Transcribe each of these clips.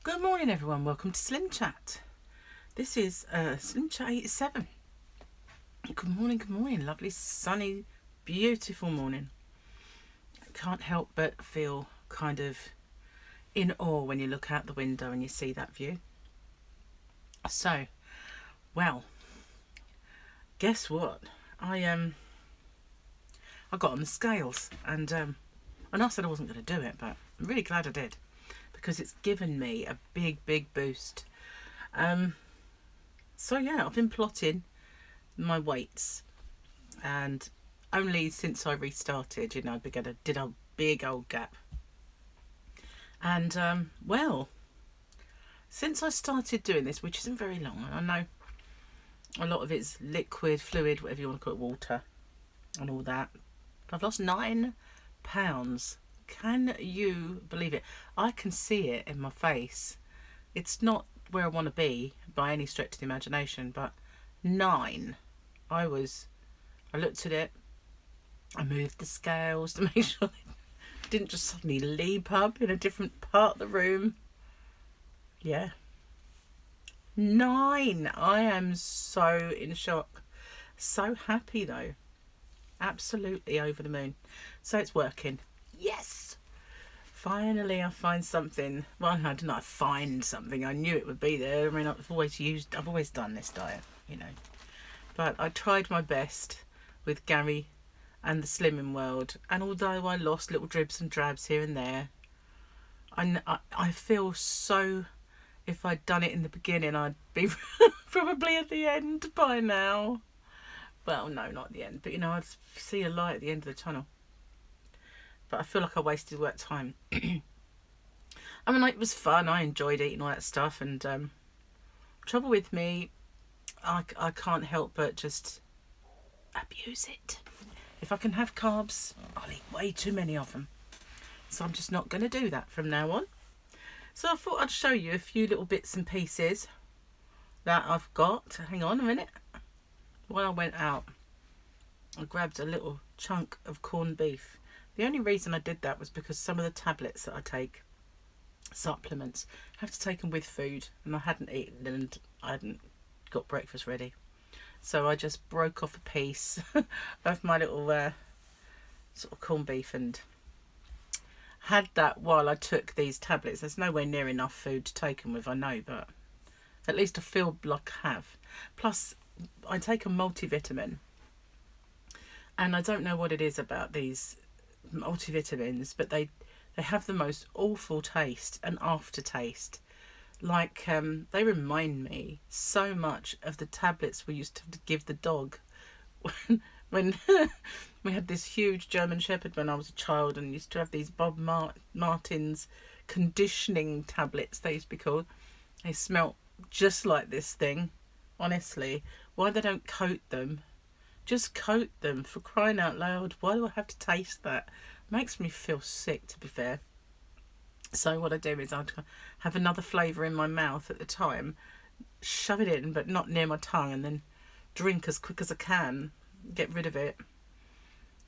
Good morning everyone, welcome to SlimChat. This is SlimChat 87. Good morning, lovely sunny, beautiful morning. Can't help but feel kind of in awe when you look out the window and you see that view. So, well, guess what? I got on the scales and I said I wasn't going to do it, but I'm really glad I did because it's given me a big boost. So yeah, I've been plotting my weights, and only since I restarted, did a big old gap. And well, since I started doing this, which isn't very long, I know a lot of it's liquid, fluid, whatever you want to call it, water and all that, I've lost 9 pounds. Can you believe it? I can see it in my face. It's not where I want to be by any stretch of the imagination, but 9. I looked at it, I moved the scales to make sure it didn't just suddenly leap up in a different part of the room. Yeah. 9. I am so in shock. So happy though. Absolutely over the moon. So it's working. Yes! Finally I find something. Well, I didn't I find something. I knew it would be there. I mean, I've always done this diet, you know. But I tried my best with Gary and the Slimming World. And although I lost little dribs and drabs here and there, I feel so... If I'd done it in the beginning, I'd be probably at the end by now. Well, no, not at the end. But, you know, I'd see a light at the end of the tunnel. But I feel like I wasted all that time. I mean, like, it was fun. I enjoyed eating all that stuff. And trouble with me, I can't help but just abuse it. If I can have carbs, I'll eat way too many of them. So I'm just not going to do that from now on. So I thought I'd show you a few little bits and pieces that I've got. Hang on a minute. While I went out, I grabbed a little chunk of corned beef. The only reason I did that was because some of the tablets that I take, supplements, I have to take them with food, and I hadn't eaten and I hadn't got breakfast ready. So I just broke off a piece of my little sort of corned beef and had that while I took these tablets. There's nowhere near enough food to take them with, I know, but at least I feel like I have. Plus, I take a multivitamin, and I don't know what it is about these multivitamins, but they have the most awful taste and aftertaste. Like they remind me so much of the tablets we used to give the dog when we had this huge German Shepherd when I was a child, and used to have these Bob Martin's conditioning tablets, they used to be called. They smelt just like this thing. Honestly, why they don't coat them? Just coat them, for crying out loud. Why do I have to taste that? Makes me feel sick, to be fair. So what I do is I have another flavour in my mouth at the time, shove it in, but not near my tongue, and then drink as quick as I can, get rid of it.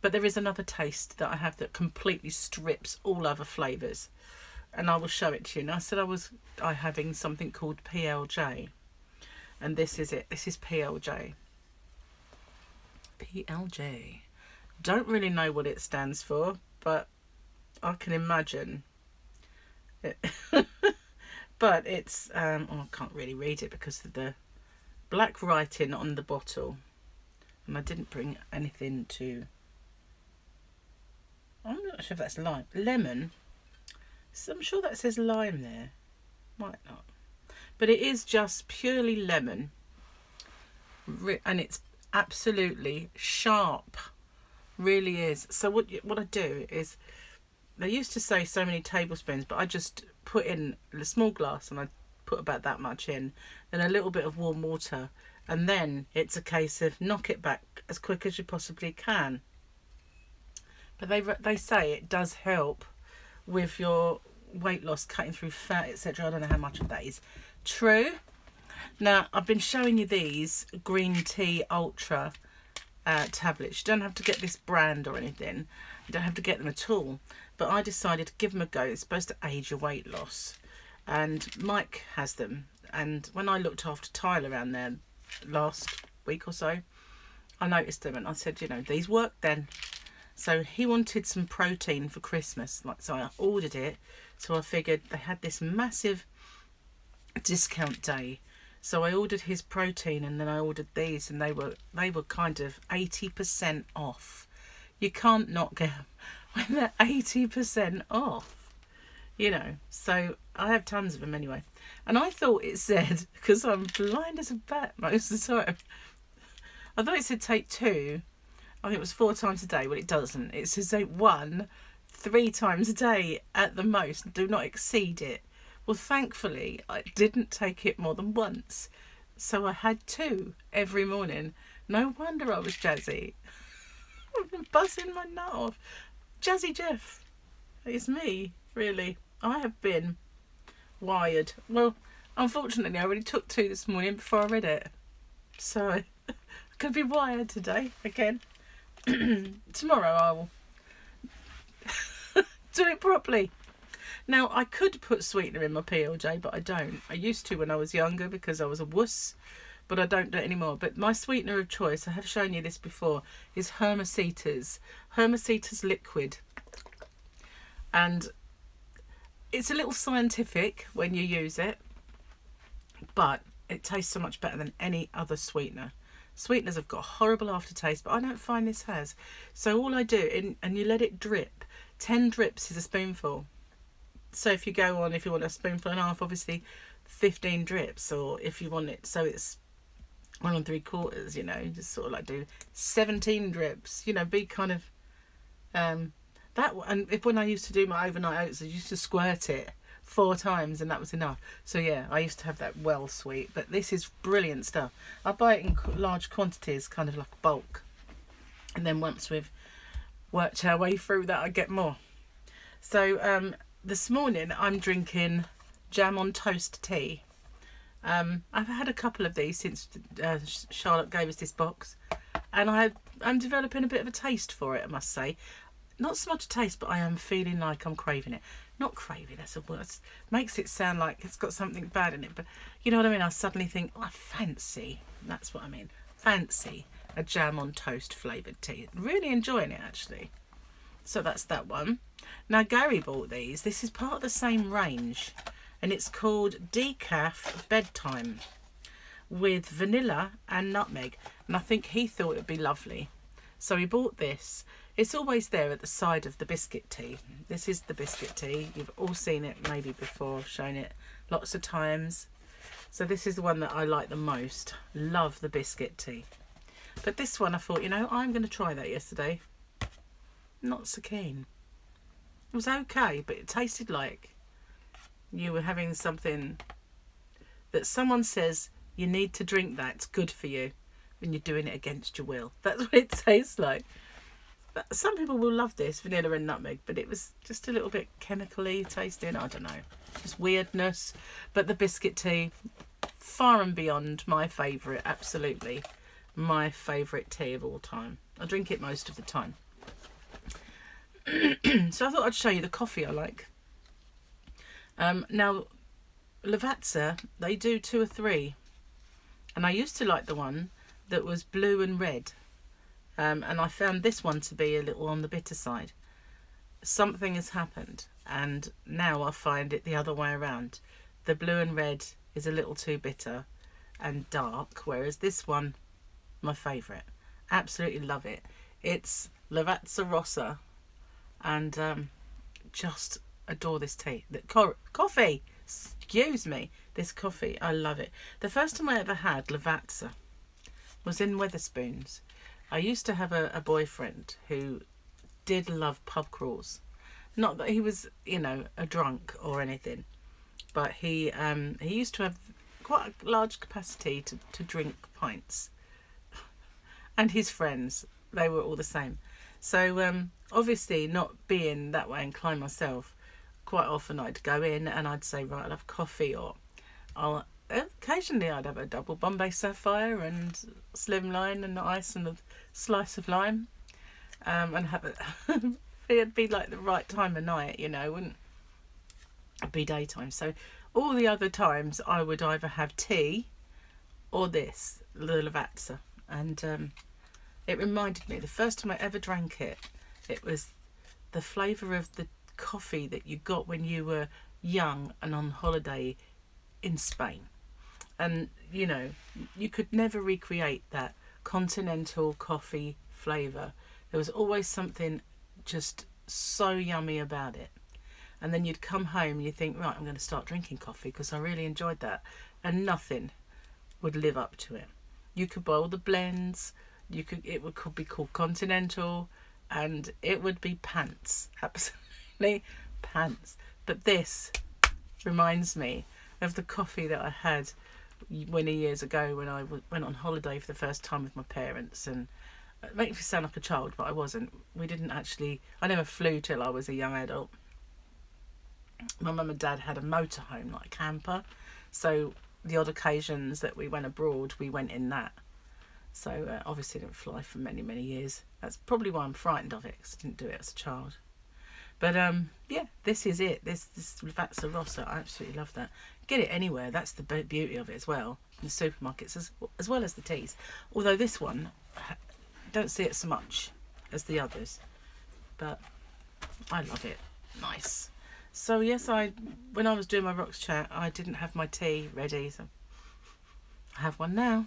But there is another taste that I have that completely strips all other flavours, and I will show it to you. Now, I said I having something called PLJ, and this is it. This is PLJ. PLJ. Don't really know what it stands for, but I can imagine it. But it's I can't really read it because of the black writing on the bottle, and I didn't bring anything to... I'm not sure if that's lemon. So I'm sure that says lime there. Might not, but it is just purely lemon, and it's absolutely sharp. Really is. So what I do is, they used to say so many tablespoons, but I just put in a small glass, and I put about that much in, then a little bit of warm water, and then it's a case of knock it back as quick as you possibly can. But they say it does help with your weight loss, cutting through fat, etc. I don't know how much of that is true. Now, I've been showing you these green tea ultra tablets. You don't have to get this brand or anything. You don't have to get them at all. But I decided to give them a go. It's supposed to aid your weight loss. and Mike has them. And when I looked after Tyler around there last week or so, I noticed them and I said, you know, these work then. So he wanted some protein for Christmas, so I ordered it. So I figured they had this massive discount day, so I ordered his protein, and then I ordered these, and they were kind of 80% off. You can't not get them when they're 80% off, you know. So I have tons of them anyway, and I thought it said, because I'm blind as a bat most of the time, I thought it said take 2. I think it was 4 times a day. Well, it doesn't. It says take 1 3 times a day at the most. Do not exceed it. Well, thankfully, I didn't take it more than once. So I had 2 every morning. No wonder I was jazzy. I've been buzzing my nut off. Jazzy Jeff. It's me, really. I have been wired. Well, unfortunately, I already took 2 this morning before I read it. So I could be wired today again. Tomorrow I will do it properly. Now, I could put sweetener in my PLJ, but I don't. I used to when I was younger because I was a wuss, but I don't do it anymore. But my sweetener of choice, I have shown you this before, is Hermositas liquid. And it's a little scientific when you use it, but it tastes so much better than any other sweetener. Sweeteners have got a horrible aftertaste, but I don't find this has. So all I do, and you let it drip. 10 drips is a spoonful. So if you want a spoonful and a half, obviously 15 drips. Or if you want it so it's 1 3/4, you know, just sort of like do 17 drips. You know, be kind of that. And when I used to do my overnight oats, I used to squirt it 4 times, and that was enough. So yeah, I used to have that well sweet, but this is brilliant stuff. I buy it in large quantities, kind of like bulk, and then once we've worked our way through that, I get more. So this morning I'm drinking jam on toast tea. I've had a couple of these since Charlotte gave us this box, and I'm developing a bit of a taste for it, I must say. Not so much a taste, but I am feeling like I'm craving it. Not craving, that's a word. Makes it sound like it's got something bad in it, but you know what I mean? I suddenly think, I fancy, that's what I mean, fancy a jam on toast flavoured tea. Really enjoying it, actually. So that's that one. Now, Gary bought these. This is part of the same range, and it's called Decaf Bedtime with vanilla and nutmeg. And I think he thought it'd be lovely, so he bought this. It's always there at the side of the biscuit tea. This is the biscuit tea. You've all seen it maybe before. I've shown it lots of times. So this is the one that I like the most. Love the biscuit tea. But this one, I thought, you know, I'm going to try that yesterday. Not so keen. It was okay, but it tasted like you were having something that someone says you need to drink that, it's good for you, when you're doing it against your will. That's what it tastes like. But some people will love this, vanilla and nutmeg, but it was just a little bit chemically tasting. I don't know, just weirdness. But the biscuit tea, far and beyond my favourite, absolutely my favourite tea of all time. I drink it most of the time. So I thought I'd show you the coffee I like. Now, Lavazza, they do 2 or 3. And I used to like the one that was blue and red. And I found this one to be a little on the bitter side. Something has happened, and now I find it the other way around. The blue and red is a little too bitter and dark, whereas this one, my favourite. Absolutely love it. It's Lavazza Rossa, and just adore this tea. Coffee! Excuse me. This coffee, I love it. The first time I ever had Lavazza was in Wetherspoons. I used to have a boyfriend who did love pub crawls. Not that he was, you know, a drunk or anything, but he used to have quite a large capacity to drink pints. And his friends, they were all the same. So obviously, not being that way inclined myself, quite often I'd go in and I'd say, right, I'll have coffee, or occasionally I'd have a double Bombay Sapphire and slimline and ice and a slice of lime, and have it. It'd be like the right time of night, you know. It'd be daytime. So all the other times I would either have tea or this, the Lavazza. And it reminded me, the first time I ever drank it, it was the flavour of the coffee that you got when you were young and on holiday in Spain. And, you know, you could never recreate that continental coffee flavour. There was always something just so yummy about it. And then you'd come home and you think, right, I'm going to start drinking coffee because I really enjoyed that. And nothing would live up to it. You could buy all the blends. Could be called continental, and it would be pants, absolutely pants. But this reminds me of the coffee that I had many years ago when I went on holiday for the first time with my parents. And it makes me sound like a child, but I wasn't. I never flew till I was a young adult. My mum and dad had a motorhome, like a camper, so the odd occasions that we went abroad, we went in that. So obviously didn't fly for many, many years. That's probably why I'm frightened of it, because I didn't do it as a child. But yeah, this is it. This Lavazza Rossa, I absolutely love that. Get it anywhere. That's the beauty of it as well. In the supermarkets as well as the teas. Although this one, don't see it so much as the others. But I love it. Nice. So yes, when I was doing my rocks chat, I didn't have my tea ready, so I have one now.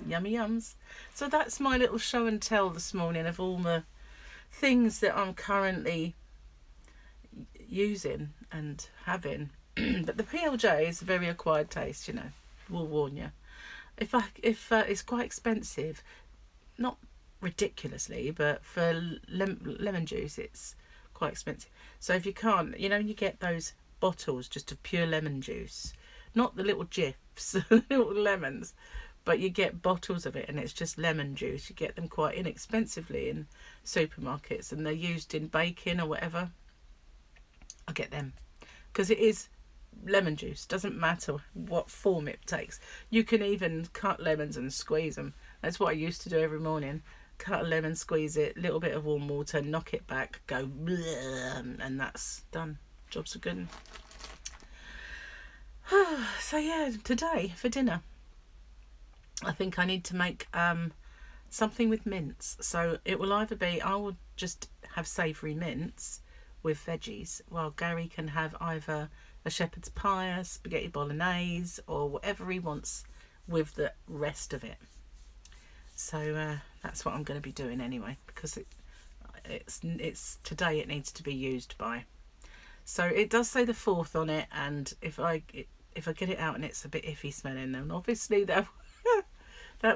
Yummy yums. So that's my little show and tell this morning of all the things that I'm currently using and having. But the PLJ is a very acquired taste, you know. We'll warn you. If it's quite expensive, not ridiculously, but for lemon juice, it's quite expensive. So if you can't, you know, you get those bottles just of pure lemon juice, not the little gifs, little lemons, but you get bottles of it and it's just lemon juice. You get them quite inexpensively in supermarkets and they're used in baking or whatever. I get them because it is lemon juice. Doesn't matter what form it takes. You can even cut lemons and squeeze them. That's what I used to do every morning. Cut a lemon, squeeze it, a little bit of warm water, knock it back, go bleh, and that's done. Jobs are good. So yeah, today for dinner I think I need to make something with mince. So it will either be, I will just have savoury mince with veggies, while Gary can have either a shepherd's pie, a spaghetti bolognese, or whatever he wants with the rest of it. So that's what I'm going to be doing anyway, because it's today it needs to be used by. So it does say the 4th on it, and if I get it out and it's a bit iffy smelling, then obviously that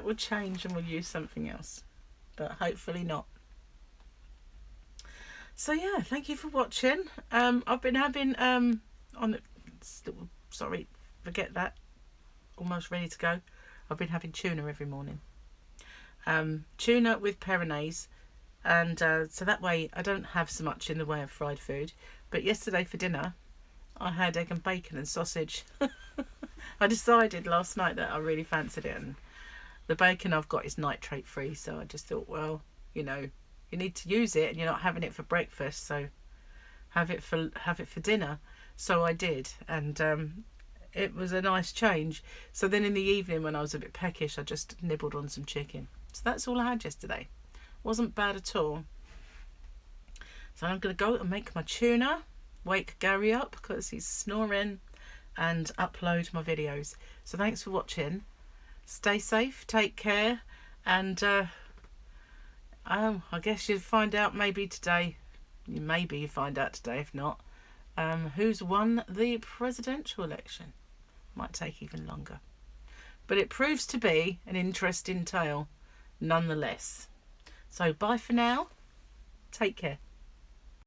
will change and we'll use something else, but hopefully not. So yeah, thank you for watching. I've been having forget that, almost ready to go. I've been having tuna every morning. Tuna with peronaise, and so that way I don't have so much in the way of fried food. But yesterday for dinner I had egg and bacon and sausage. I decided last night that I really fancied it, and the bacon I've got is nitrate free, so I just thought, well, you know, you need to use it and you're not having it for breakfast, so have it for dinner. So I did, and it was a nice change. So then in the evening when I was a bit peckish, I just nibbled on some chicken. So that's all I had yesterday. Wasn't bad at all. So I'm going to go and make my tuna, wake Gary up because he's snoring, and upload my videos. So thanks for watching. Stay safe, take care, and I guess you'll find out maybe today. Maybe you find out today, if not, who's won the presidential election. Might take even longer. But it proves to be an interesting tale nonetheless. So bye for now. Take care.